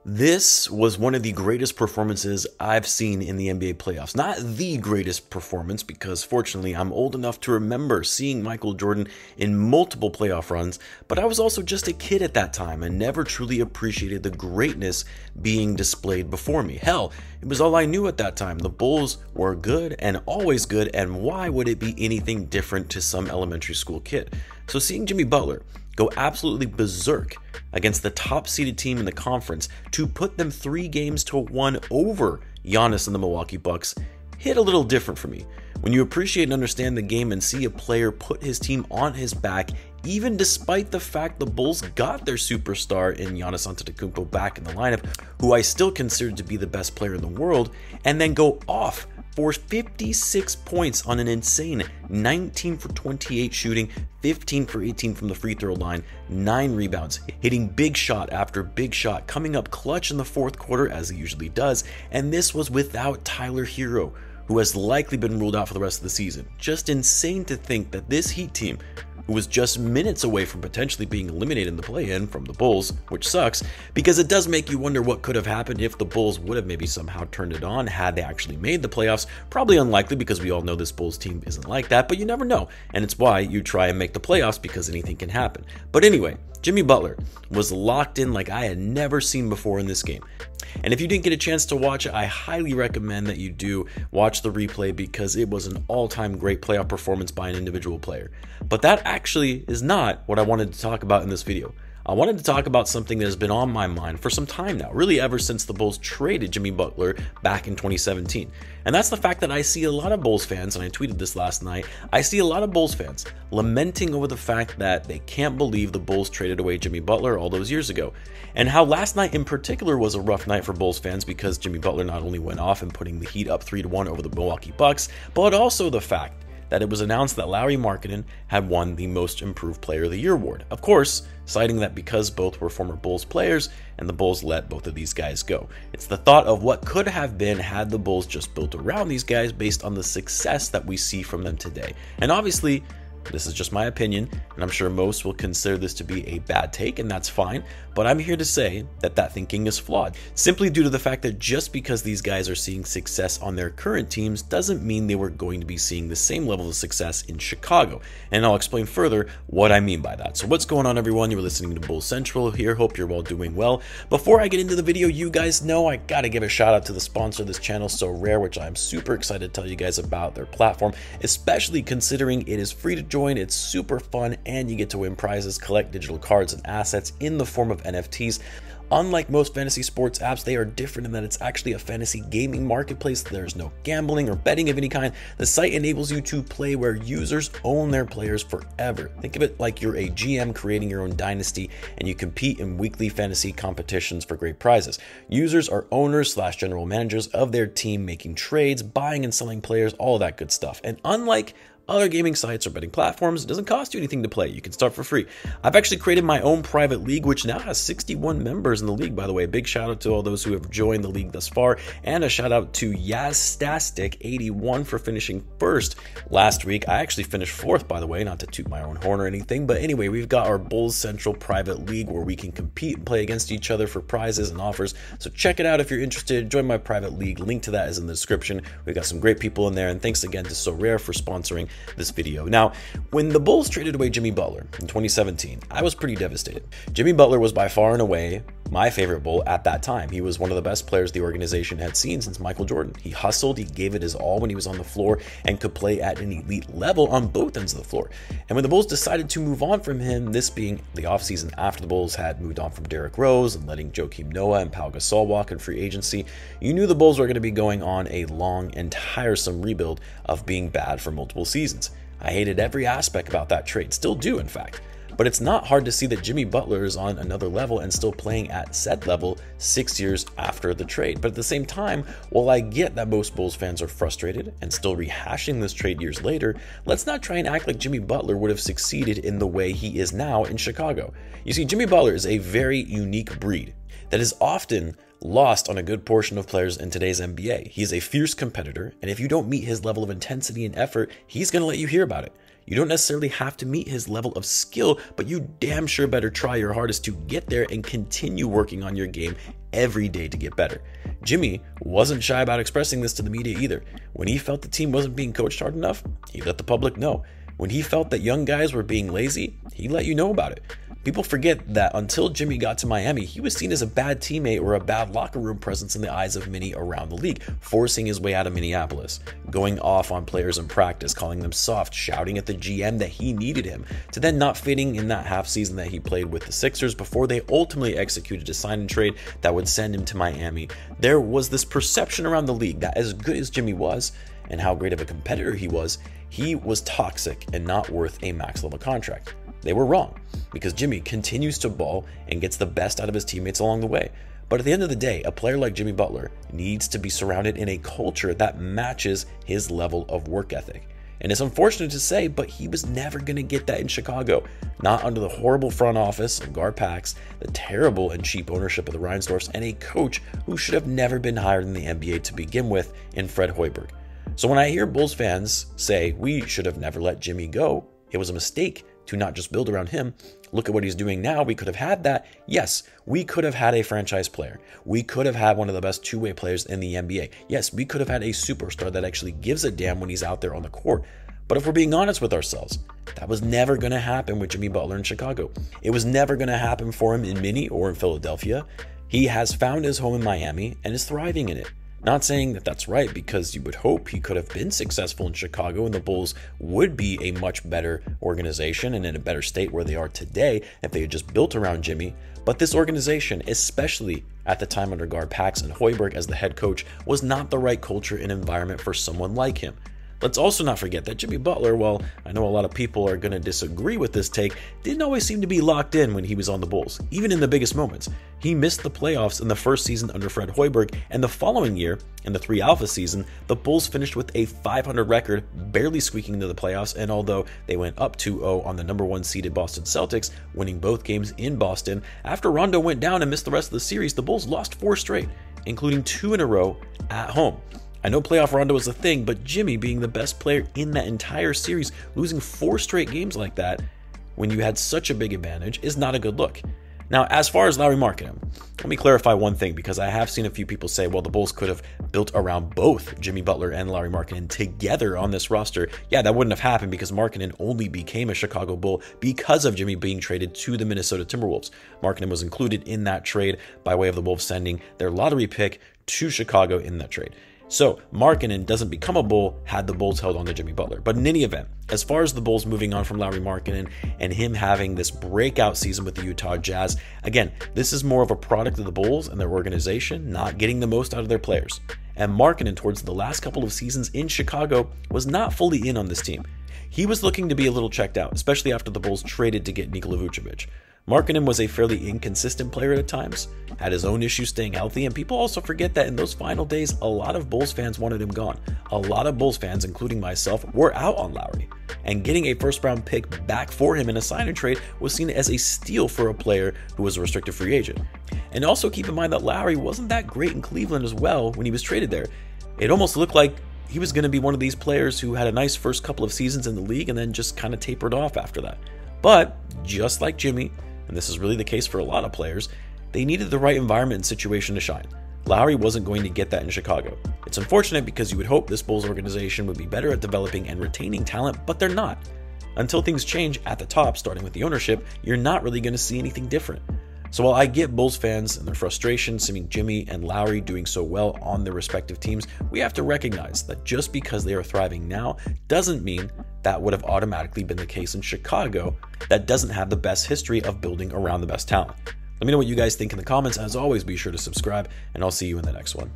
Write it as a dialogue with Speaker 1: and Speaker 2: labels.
Speaker 1: This was one of the greatest performances I've seen in the NBA playoffs. Not the greatest performance, because fortunately I'm old enough to remember seeing Michael Jordan in multiple playoff runs, but I was also just a kid at that time and never truly appreciated the greatness being displayed before me. Hell, it was all I knew at that time. The Bulls were good and always good, and why would it be anything different to some elementary school kid? So seeing Jimmy Butler go absolutely berserk against the top-seeded team in the conference to put them 3-1 over Giannis and the Milwaukee Bucks hit a little different for me. When you appreciate and understand the game and see a player put his team on his back, even despite the fact the Bulls got their superstar in Giannis Antetokounmpo back in the lineup, who I still consider to be the best player in the world, and then go off for 56 points on an insane 19 for 28 shooting, 15 for 18 from the free throw line, 9 rebounds, hitting big shot after big shot, coming up clutch in the fourth quarter as he usually does, and this was without Tyler Hero, who has likely been ruled out for the rest of the season. Just insane to think that this Heat team, who was just minutes away from potentially being eliminated in the play-in from the Bulls, which sucks, because it does make you wonder what could have happened if the Bulls would have maybe somehow turned it on had they actually made the playoffs. Probably unlikely, because we all know this Bulls team isn't like that, but you never know, and it's why you try and make the playoffs, because anything can happen. But anyway, Jimmy Butler was locked in like I had never seen before in this game. And if you didn't get a chance to watch it, I highly recommend that you do watch the replay, because it was an all-time great playoff performance by an individual player. But that actually is not what I wanted to talk about in this video. I wanted to talk about something that has been on my mind for some time now, really ever since the Bulls traded Jimmy Butler back in 2017. And that's the fact that I see a lot of Bulls fans, and I tweeted this last night, I see a lot of Bulls fans lamenting over the fact that they can't believe the Bulls traded away Jimmy Butler all those years ago. And how last night in particular was a rough night for Bulls fans, because Jimmy Butler not only went off and putting the Heat up 3-1 over the Milwaukee Bucks, but also the fact that it was announced that Lauri Markkanen had won the Most Improved Player of the Year award. Of course, citing that because both were former Bulls players and the Bulls let both of these guys go. It's the thought of what could have been had the Bulls just built around these guys based on the success that we see from them today. And obviously, this is just my opinion, and I'm sure most will consider this to be a bad take, and that's fine, but I'm here to say that that thinking is flawed, simply due to the fact that just because these guys are seeing success on their current teams doesn't mean they were going to be seeing the same level of success in Chicago, and I'll explain further what I mean by that. So what's going on, everyone? You're listening to Bulls Central here. Hope you're all doing well. Before I get into the video, you guys know I gotta give a shout out to the sponsor of this channel, So Rare, which I'm super excited to tell you guys about their platform, especially considering it is free to join, it's super fun, and you get to win prizes, collect digital cards and assets in the form of NFTs. Unlike most fantasy sports apps, they are different in that it's actually a fantasy gaming marketplace. There's no gambling or betting of any kind. The site enables you to play where users own their players forever. Think of it like you're a GM creating your own dynasty, and you compete in weekly fantasy competitions for great prizes. Users are owners / general managers of their team, making trades, buying and selling players, all of that good stuff. And unlike other gaming sites or betting platforms, it doesn't cost you anything to play. You can start for free. I've actually created my own private league, which now has 61 members in the league, by the way. A big shout out to all those who have joined the league thus far, and a shout out to Yazstastic81 for finishing first last week. I actually finished fourth, by the way, not to toot my own horn or anything, but anyway, we've got our Bulls Central private league where we can compete and play against each other for prizes and offers. So check it out if you're interested. Join my private league. Link to that is in the description. We've got some great people in there, and thanks again to So Rare for sponsoring this video. Now, when the Bulls traded away Jimmy Butler in 2017, I was pretty devastated. Jimmy Butler was by far and away my favorite Bull at that time. He was one of the best players the organization had seen since Michael Jordan. He hustled, he gave it his all when he was on the floor, and could play at an elite level on both ends of the floor. And when the Bulls decided to move on from him, this being the offseason after the Bulls had moved on from Derrick Rose and letting Joakim Noah and Pau Gasol walk in free agency, you knew the Bulls were going to be going on a long and tiresome rebuild of being bad for multiple seasons. I hated every aspect about that trade, still do in fact. But it's not hard to see that Jimmy Butler is on another level and still playing at said level 6 years after the trade. But at the same time, while I get that most Bulls fans are frustrated and still rehashing this trade years later, let's not try and act like Jimmy Butler would have succeeded in the way he is now in Chicago. You see, Jimmy Butler is a very unique breed that is often lost on a good portion of players in today's NBA. He's a fierce competitor, and if you don't meet his level of intensity and effort, he's going to let you hear about it. You don't necessarily have to meet his level of skill, but you damn sure better try your hardest to get there and continue working on your game every day to get better. Jimmy wasn't shy about expressing this to the media either. When he felt the team wasn't being coached hard enough, he let the public know. When he felt that young guys were being lazy, he let you know about it. People forget that until Jimmy got to Miami, he was seen as a bad teammate or a bad locker room presence in the eyes of many around the league, forcing his way out of Minneapolis, going off on players in practice, calling them soft, shouting at the GM that he needed him, to then not fitting in that half season that he played with the Sixers before they ultimately executed a sign and trade that would send him to Miami. There was this perception around the league that as good as Jimmy was, and how great of a competitor he was toxic and not worth a max level contract. They were wrong, because Jimmy continues to ball and gets the best out of his teammates along the way. But at the end of the day, a player like Jimmy Butler needs to be surrounded in a culture that matches his level of work ethic. And it's unfortunate to say, but he was never going to get that in Chicago. Not under the horrible front office of Gar Pax, the terrible and cheap ownership of the Reinsdorfs, and a coach who should have never been hired in the NBA to begin with in Fred Hoiberg. So when I hear Bulls fans say we should have never let Jimmy go, it was a mistake to not just build around him. Look at what he's doing now. We could have had that. Yes, we could have had a franchise player. We could have had one of the best two-way players in the NBA. Yes, we could have had a superstar that actually gives a damn when he's out there on the court. But if we're being honest with ourselves, that was never going to happen with Jimmy Butler in Chicago. It was never going to happen for him in Minnie or in Philadelphia. He has found his home in Miami and is thriving in it. Not saying that that's right, because you would hope he could have been successful in Chicago and the Bulls would be a much better organization and in a better state where they are today if they had just built around Jimmy. But this organization, especially at the time under Gar Pax and Hoiberg as the head coach, was not the right culture and environment for someone like him. Let's also not forget that Jimmy Butler, while I know a lot of people are going to disagree with this take, didn't always seem to be locked in when he was on the Bulls, even in the biggest moments. He missed the playoffs in the first season under Fred Hoiberg, and the following year, in the 3 Alpha season, the Bulls finished with a .500 record, barely squeaking into the playoffs, and although they went up 2-0 on the number 1 seeded Boston Celtics, winning both games in Boston, after Rondo went down and missed the rest of the series, the Bulls lost 4 straight, including 2 in a row at home. I know playoff Rondo was a thing, but Jimmy being the best player in that entire series, losing 4 straight games like that when you had such a big advantage is not a good look. Now, as far as Lauri Markkanen, let me clarify one thing, because I have seen a few people say, well, the Bulls could have built around both Jimmy Butler and Lauri Markkanen together on this roster. Yeah, that wouldn't have happened because Markkanen only became a Chicago Bull because of Jimmy being traded to the Minnesota Timberwolves. Markkanen was included in that trade by way of the Wolves sending their lottery pick to Chicago in that trade. So Markkanen doesn't become a Bull had the Bulls held on to Jimmy Butler. But in any event, as far as the Bulls moving on from Lauri Markkanen and him having this breakout season with the Utah Jazz, again, this is more of a product of the Bulls and their organization not getting the most out of their players. And Markkanen, towards the last couple of seasons in Chicago, was not fully in on this team. He was looking to be a little checked out, especially after the Bulls traded to get Nikola Vucevic. Markkanen was a fairly inconsistent player at times, had his own issues staying healthy, and people also forget that in those final days, a lot of Bulls fans wanted him gone. A lot of Bulls fans, including myself, were out on Lauri, and getting a first-round pick back for him in a sign and trade was seen as a steal for a player who was a restricted free agent. And also keep in mind that Lauri wasn't that great in Cleveland as well when he was traded there. It almost looked like he was going to be one of these players who had a nice first couple of seasons in the league and then just kind of tapered off after that. But just like Jimmy, and this is really the case for a lot of players, they needed the right environment and situation to shine. Lauri wasn't going to get that in Chicago. It's unfortunate because you would hope this Bulls organization would be better at developing and retaining talent, but they're not. Until things change at the top, starting with the ownership, you're not really going to see anything different. So while I get Bulls fans and their frustration seeing Jimmy and Lauri doing so well on their respective teams, we have to recognize that just because they are thriving now doesn't mean that would have automatically been the case in Chicago that doesn't have the best history of building around the best talent. Let me know what you guys think in the comments. As always, be sure to subscribe, and I'll see you in the next one.